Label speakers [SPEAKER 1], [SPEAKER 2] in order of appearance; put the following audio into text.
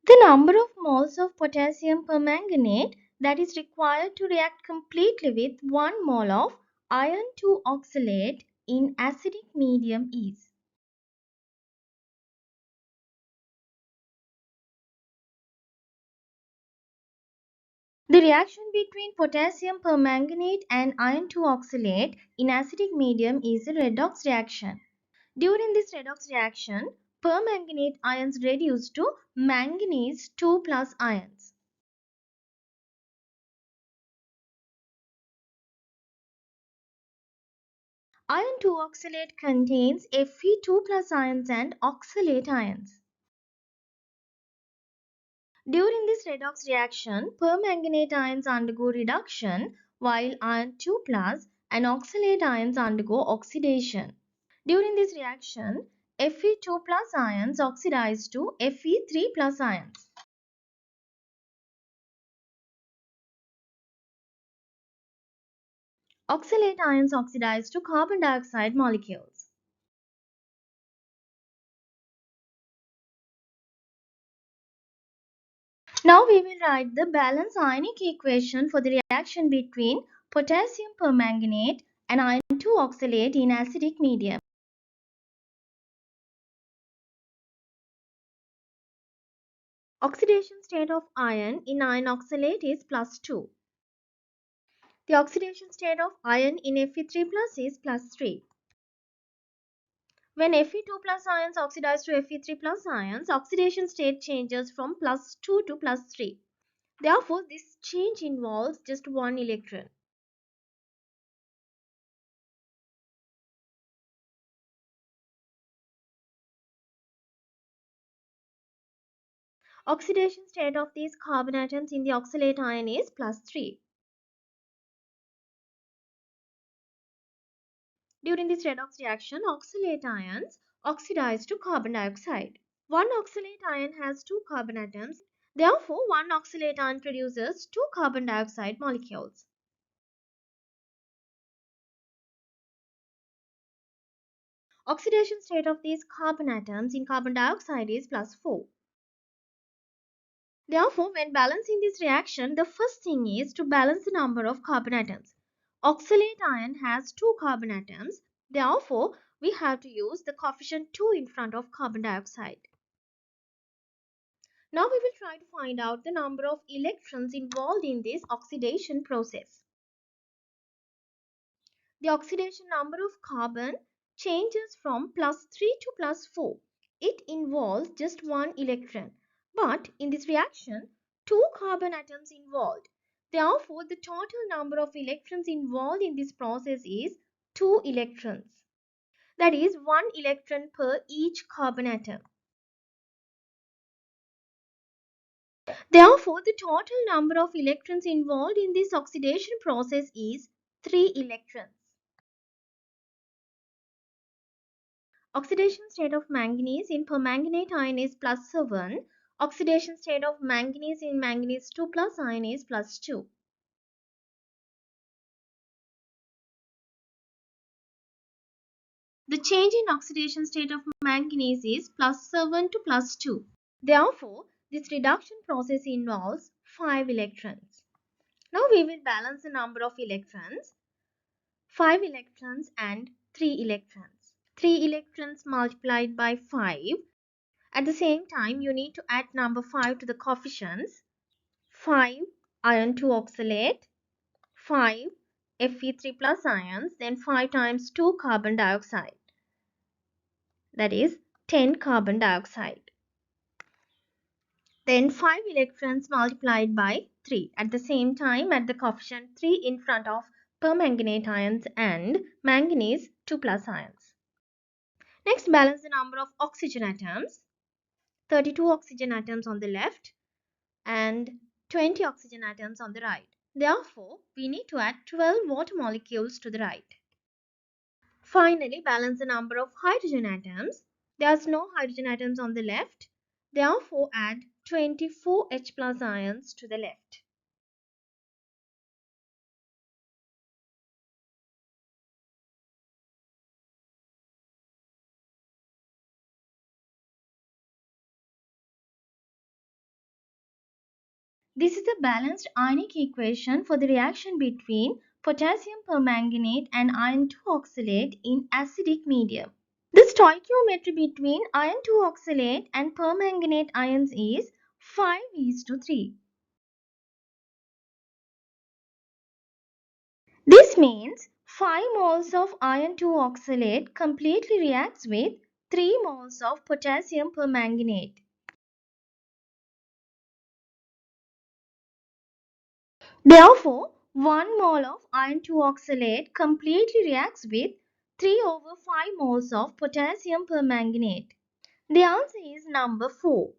[SPEAKER 1] The number of moles of potassium permanganate that is required to react completely with 1 mole of iron 2 oxalate in acidic medium is. The reaction between potassium permanganate and iron 2 oxalate in acidic medium is a redox reaction. During this redox reaction, permanganate ions reduce to manganese 2 plus ions. Iron 2 oxalate contains Fe2 plus ions and oxalate ions. During this redox reaction, permanganate ions undergo reduction while iron 2 plus and oxalate ions undergo oxidation. During this reaction, Fe2 plus ions oxidize to Fe3 plus ions. Oxalate ions oxidize to carbon dioxide molecules. Now we will write the balanced ionic equation for the reaction between potassium permanganate and iron 2 oxalate in acidic medium. Oxidation state of iron in iron oxalate is +2. The oxidation state of iron in Fe3 plus is +3. When Fe2 plus ions oxidize to Fe3 plus ions, oxidation state changes from +2 to +3. Therefore, this change involves just one electron. Oxidation state of these carbon atoms in the oxalate ion is +3. During this redox reaction, oxalate ions oxidize to carbon dioxide. One oxalate ion has 2 carbon atoms. Therefore, one oxalate ion produces 2 carbon dioxide molecules. Oxidation state of these carbon atoms in carbon dioxide is +4. Therefore, when balancing this reaction, the first thing is to balance the number of carbon atoms. Oxalate ion has 2 carbon atoms. Therefore, we have to use the coefficient 2 in front of carbon dioxide. Now we will try to find out the number of electrons involved in this oxidation process. The oxidation number of carbon changes from +3 to +4. It involves just one electron. But in this reaction, 2 carbon atoms involved. Therefore, the total number of electrons involved in this process is 2 electrons. That is 1 electron per each carbon atom. Therefore, the total number of electrons involved in this oxidation process is 3 electrons. Oxidation state of manganese in permanganate ion is +7. Oxidation state of manganese in manganese 2 plus ion is +2. The change in oxidation state of manganese is +7 to +2. Therefore, this reduction process involves 5 electrons. Now we will balance the number of electrons. 5 electrons and 3 electrons. 3 electrons multiplied by 5. At the same time, you need to add number 5 to the coefficients. 5 iron 2 oxalate, 5 Fe3 plus ions, then 5 times 2 carbon dioxide. That is 10 carbon dioxide. Then 5 electrons multiplied by 3. At the same time, add the coefficient 3 in front of permanganate ions and manganese 2 plus ions. Next, balance the number of oxygen atoms. 32 oxygen atoms on the left and 20 oxygen atoms on the right. Therefore, we need to add 12 water molecules to the right. Finally, balance the number of hydrogen atoms. There are no hydrogen atoms on the left. Therefore, add 24 H plus ions to the left. This is a balanced ionic equation for the reaction between potassium permanganate and iron 2 oxalate in acidic medium. The stoichiometry between iron 2 oxalate and permanganate ions is 5:3. This means 5 moles of iron 2 oxalate completely reacts with 3 moles of potassium permanganate. Therefore, 1 mole of iron 2 oxalate completely reacts with 3/5 moles of potassium permanganate. The answer is number 4.